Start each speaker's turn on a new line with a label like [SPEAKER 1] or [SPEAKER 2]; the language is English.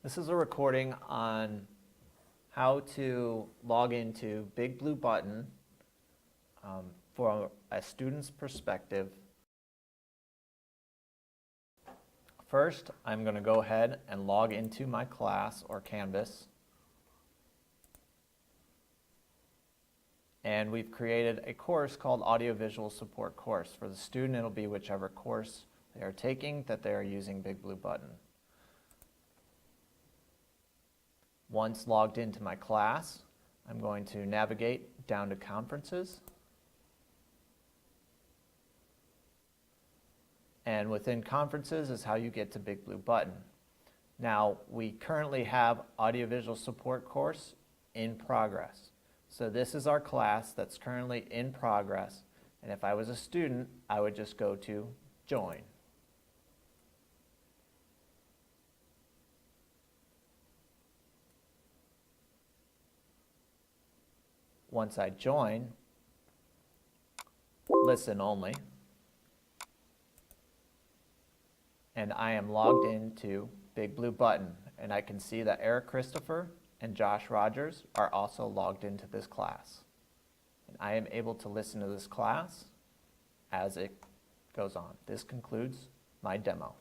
[SPEAKER 1] This is a recording on how to log into Big Blue Button from a student's perspective. First, I'm going to go ahead and log into my class or Canvas. And we've created a course called Audiovisual Support Course. For the student, it'll be whichever course they are taking that they are using Big Blue Button. Once logged into my class, I'm going to navigate down to Conferences. And within Conferences is how you get to Big Blue Button. Now, we currently have Audiovisual Support Course in progress. So this is our class that's currently in progress. And if I was a student, I would just go to Join. Once I join, listen only, and I am logged into Big Blue Button, and I can see that Eric Christopher and Josh Rogers are also logged into this class. And I am able to listen to this class as it goes on. This concludes my demo.